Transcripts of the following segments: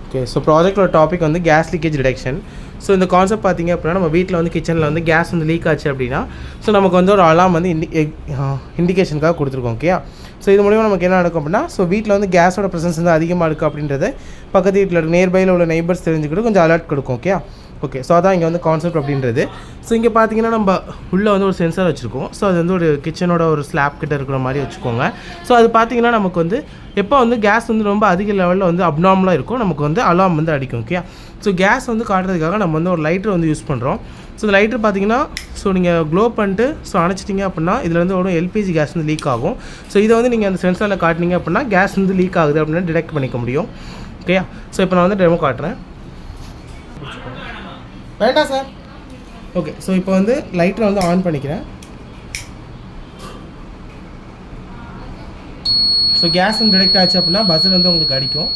Okay, so ப்ராஜெக்டோட topic வந்து case leakage detection. So இந்த concept பார்த்திங்க அப்படின்னா, நம்ம வீட்டில் வந்து கிச்சனில் வந்து கேஸ் வந்து லீக் ஆச்சு அப்படின்னா, ஸோ நமக்கு வந்து ஒரு அலாம் வந்து இண்டிகேஷனுக்காக கொடுத்துருக்கோம். ஓகே, ஸோ இது மூலிமா நமக்கு என்ன நடக்கும் அப்படின்னா, ஸோ வீட்டில் வந்து கேஸோட ப்ரெசன்ஸ் வந்து அதிகமாக இருக்குது அப்படின்றது பக்கத்து வீட்டில் இருக்க நியர்பையில் உள்ள நெய்பர்ஸ் தெரிஞ்சுக்கிட்டு கொஞ்சம் அலர்ட் கொடுக்கும். ஓகே, ஸோ அதான் இங்கே வந்து கான்செப்ட் அப்படின்றது. ஸோ இங்கே பார்த்தீங்கன்னா நம்ம உள்ளே வந்து ஒரு சென்சார் வச்சுருக்கோம். ஸோ அது வந்து ஒரு கிச்சனோட ஒரு ஸ்லாப் கிட்ட இருக்கிற மாதிரி வச்சுக்கோங்க. ஸோ அது பார்த்தீங்கன்னா நமக்கு வந்து எப்போ வந்து கேஸ் வந்து ரொம்ப அதிக லெவலில் வந்து அப்நார்மலாக இருக்கும், நமக்கு வந்து அலாம் வந்து அடிக்கும். ஓகே, ஸோ கேஸ் வந்து காட்டுறதுக்காக நம்ம வந்து ஒரு லைட்டர் வந்து யூஸ் பண்ணுறோம். ஸோ இந்த லைட்டர் பார்த்தீங்கன்னா, ஸோ நீங்கள் க்ளோ பண்ணிட்டு ஸோ அணைச்சிட்டிங்க அப்படின்னா இதில் வந்து ஒரு எல்பிஜி கேஸ் வந்து லீக் ஆகும். ஸோ இதை வந்து நீங்கள் அந்த சென்சாரில் காட்டினீங்க அப்படின்னா கேஸ் வந்து லீக் ஆகுது அப்படின்னு டிடெக்ட் பண்ணிக்க முடியும். ஓகே, ஸோ இப்போ நான் வந்து டெமோ காட்டுறேன். வேண்டாம் சார். ஓகே, ஸோ இப்போ வந்து லைட்டரை வந்து ஆன் பண்ணிக்கிறேன். ஸோ கேஸ் வந்து டிடெக்ட் ஆச்சு அப்படின்னா பஸ்ஸர் வந்து உங்களுக்கு அடிக்கும்.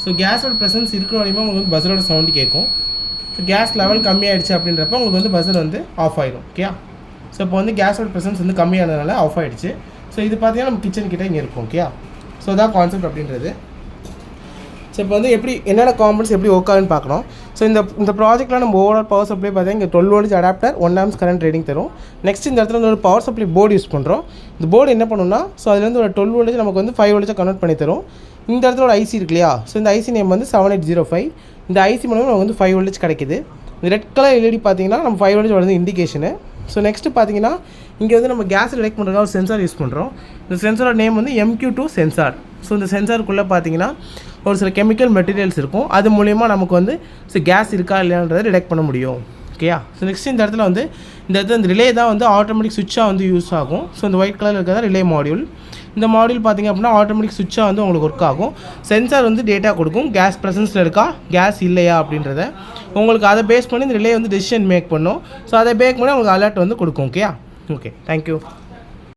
ஸோ கேஸோட ப்ரெசன்ஸ் இருக்கிற வரையுமே உங்களுக்கு வந்து பஸ்ஸரோட சவுண்டு கேட்கும். ஸோ கேஸ் லெவல் கம்மியாகிடுச்சு அப்படின்றப்ப உங்களுக்கு வந்து பஸ்ஸர் வந்து ஆஃப் ஆகிடும். ஓகே, ஸோ இப்போ வந்து கேஸோட ப்ரெசன்ஸ் வந்து கம்மியானதுனால ஆஃப் ஆகிடுச்சு. ஸோ இது பார்த்தீங்கன்னா நம்ம கிச்சன் கிட்டே இங்கே இருக்கும். ஓகே, ஸோ தான் கான்செப்ட் அப்படின்றது. ஸோ இப்போ வந்து எப்படி என்னென்ன காம்பனன்ட்ஸ் எப்படி ஒர்க் ஆகுன்னு பார்க்கணும். ஸோ இந்த ப்ராஜெக்ட்டில் நம்ம ஓவரால் பவர் சப்ளை பார்த்தீங்கன்னா இங்கே 12 volt adapter 1 amps current rating தரும். நெக்ஸ்ட் இந்த இடத்துல வந்து ஒரு பவர் சப்ளை போர்டு யூஸ் பண்ணுறோம். இந்த போர்டு என்ன பண்ணுன்னா, ஸோ அதுலேருந்து ஒரு 12 வோல்ட் நமக்கு வந்து 5 வோல்ட் கன்வெர்ட் பண்ணி தரும். இந்த இடத்துல ஒரு ஐசி இருக்கு இல்லையா, ஸோ இந்த ஐசி நேம் வந்து 7805. இந்த ஐசி மூலமாக நமக்கு வந்து 5 வோல்ட் கிடைக்குது. இந்த ரெட் கலர் எல்இடி பார்த்தீங்கன்னா நம்ம 5 வோல்ட் வந்து இண்டிகேஷனு. ஸோ நெக்ஸ்ட்டு பார்த்தீங்கன்னா இங்கே வந்து நம்ம கேஸ் டிடெக்ட் பண்ணுறதுக்காக ஒரு சென்சார் யூஸ் பண்ணுறோம். இந்த சென்சாரோட நேம் வந்து MQ2 சென்சார். ஸோ இந்த சென்சாருக்குள்ளே பார்த்தீங்கன்னா ஒரு சில கெமிக்கல் மெட்டீரியல்ஸ் இருக்கும். அது மூலயமா நமக்கு வந்து ஸோ கேஸ் இருக்கா இல்லையான்றதை டிடெக்ட் பண்ண முடியும். ஓகேயா, ஸோ நெக்ஸ்ட் இந்த இடத்துல வந்து இந்த ரிலே தான் வந்து ஆட்டோமேட்டிக் சுவிட்சாக வந்து யூஸ் ஆகும். ஸோ இந்த ஒயிட் கலரில் இருக்கிறதா ரிலே மாடியூல். இந்த மாடியூல் பார்த்திங்க அப்படின்னா ஆட்டோமேட்டிக் சுவிட்சாக வந்து உங்களுக்கு ஒர்க் ஆகும். சென்சார் வந்து டேட்டா கொடுக்கும், கேஸ் ப்ரெசன்ஸில் இருக்கா கேஸ் இல்லையா அப்படின்றத உங்களுக்கு அதை பேஸ் பண்ணி இந்த ரிலே வந்து டெசிஷன் மேக் பண்ணும். ஸோ அதை பேக் பண்ணி உங்களுக்கு அலர்ட் வந்து கொடுக்கும். Okay, thank you.